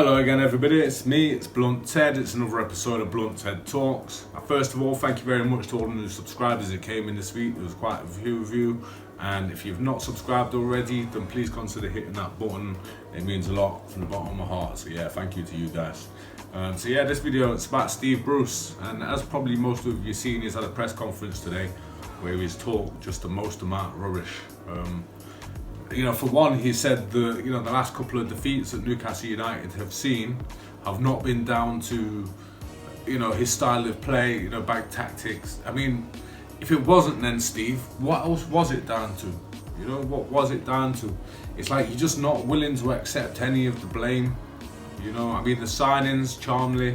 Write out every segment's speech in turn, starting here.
Hello again everybody, it's me, it's Blunt Ted, it's another episode of Blunt Ted Talks. First of all, thank you very much to all the new subscribers who came in this week. There was quite a few of you, and if you've not subscribed already, then please consider hitting that button. It means a lot from the bottom of my heart, so yeah, thank you to you guys. This video, it's about Steve Bruce, and as probably most of you seen, he's had a press conference today where he's talked just the most amount of rubbish. For one, he said the last couple of defeats that Newcastle United have seen have not been down to his style of play, bad tactics. I mean, if it wasn't, then Steve, what else was it down to? What was it down to? It's like you're just not willing to accept any of the blame. The signings, Charmley,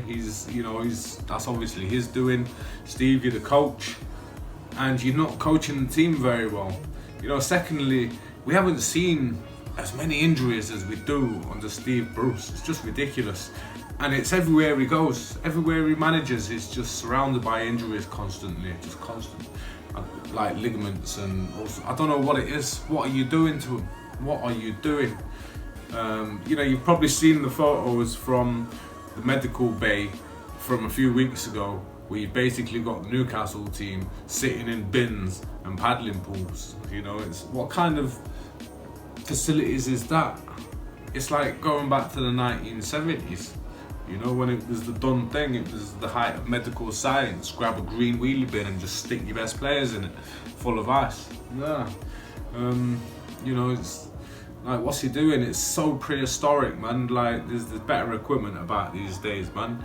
that's obviously his doing. Steve, you're the coach, and you're not coaching the team very well. Secondly, we haven't seen as many injuries as we do under Steve Bruce. It's just ridiculous. And it's everywhere he goes. Everywhere he manages, he's just surrounded by injuries constantly. Just constant. Like ligaments and also, I don't know what it is. What are you doing to him? What are you doing? You've probably seen the photos from the medical bay from a few weeks ago, where you basically got the Newcastle team sitting in bins and paddling pools. It's what kind of facilities is that? It's like going back to the 1970s, when it was the done thing. It was the height of medical science. Grab a green wheelie bin and just stick your best players in it, full of ice. Yeah. It's like, what's he doing? It's so prehistoric, man. Like, there's better equipment about these days, man.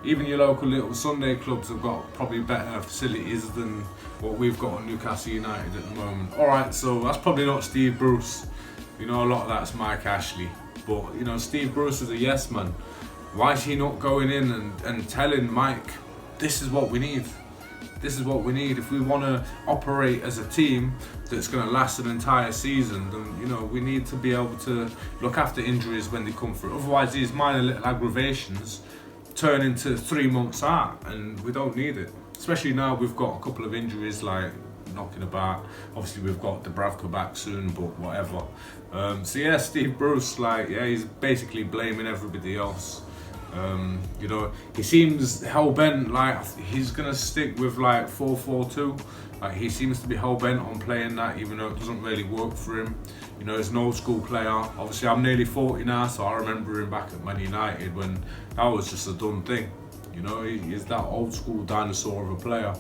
Even your local little Sunday clubs have got probably better facilities than what we've got at Newcastle United at the moment. Alright, so that's probably not Steve Bruce. A lot of that's Mike Ashley. But, Steve Bruce is a yes man. Why is he not going in and telling Mike, this is what we need? This is what we need. If we want to operate as a team that's going to last an entire season, then, we need to be able to look after injuries when they come through. Otherwise, these minor little aggravations turn into 3 months out, and we don't need it. Especially now we've got a couple of injuries like knocking about. Obviously we've got Dubravka back soon, but whatever. Steve Bruce, he's basically blaming everybody else. He seems hell-bent, he's gonna stick with 4-4-2. He seems to be hell-bent on playing that, even though it doesn't really work for him. He's an old school player. Obviously I'm nearly 40 now, so I remember him back at Man United when that was just a done thing. He's that old school dinosaur of a player.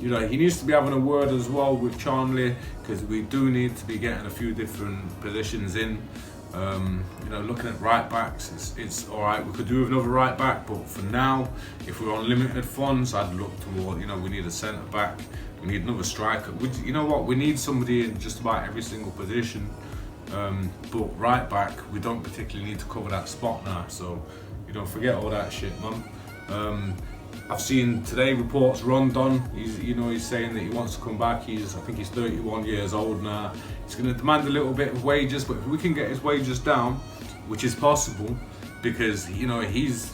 He needs to be having a word as well with Charmley, because we do need to be getting a few different positions in. Looking at right backs, it's all right. We could do with another right back, but for now, if we're on limited funds, I'd look toward. We need a centre back. We need another striker. We need somebody in just about every single position. But right back, we don't particularly need to cover that spot now. So, forget all that shit, man. I've seen today reports Rondon. He's saying that he wants to come back. I think he's 31 years old now. He's going to demand a little bit of wages, but if we can get his wages down, which is possible, because he's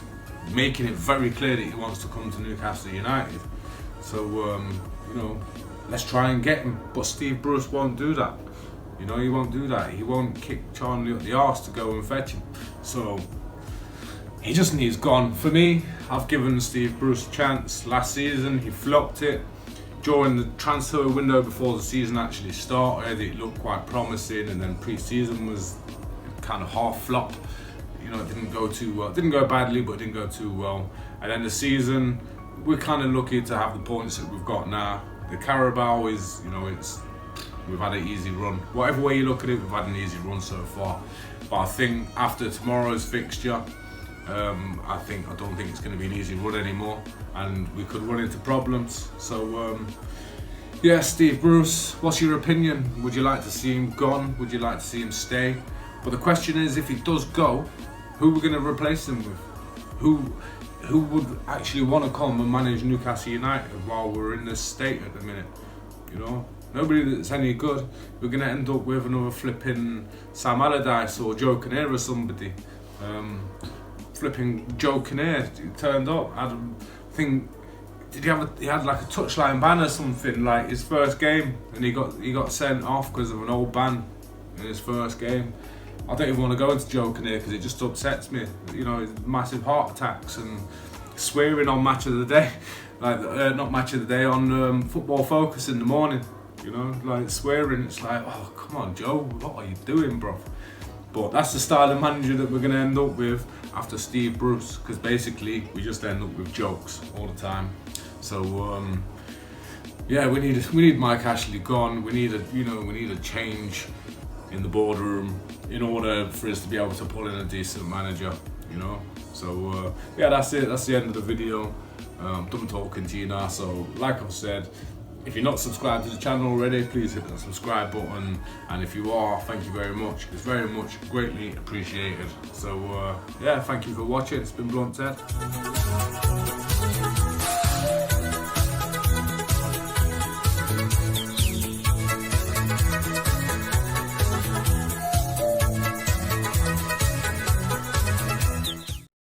making it very clear that he wants to come to Newcastle United. So let's try and get him. But Steve Bruce won't do that. He won't do that. He won't kick Charlie up the arse to go and fetch him. So he just needs gone. For me, I've given Steve Bruce a chance. Last season, he flopped it. During the transfer window before the season actually started, it looked quite promising, and then pre-season was kind of half flop. It didn't go too well. It didn't go badly, but it didn't go too well. And then the season, we're kind of lucky to have the points that we've got now. The Carabao is, we've had an easy run. Whatever way you look at it, we've had an easy run so far. But I think after tomorrow's fixture, I don't think it's going to be an easy run anymore, and we could run into problems. So Steve Bruce, what's your opinion? Would you like to see him gone? Would you like to see him stay? But the question is, if he does go, who are we going to replace him with? Who would actually want to come and manage Newcastle United while we're in this state at the minute? Nobody that's any good. We're going to end up with another flipping Sam Allardyce or Joe Kinnear or somebody. Flipping Joe Kinnear turned up. I think he had like a touchline ban or something, like his first game, and he got sent off because of an old ban in his first game. I don't even want to go into joking here because it just upsets me. You know, massive heart attacks and swearing on Match of the Day, like not Match of the Day, on Football Focus in the morning. You know, like swearing. It's like, oh come on, Joe, what are you doing, bro? But that's the style of manager that we're going to end up with after Steve Bruce, because basically we just end up with jokes all the time. So yeah, we need Mike Ashley gone. We need a change in the boardroom in order for us to be able to pull in a decent manager. You know. So yeah, that's it. That's the end of the video. I'm done talking to you now. So like I've said, if you're not subscribed to the channel already, please hit that subscribe button. And if you are, thank you very much. It's very much greatly appreciated. So yeah, thank you for watching. It's been Blunt Ted.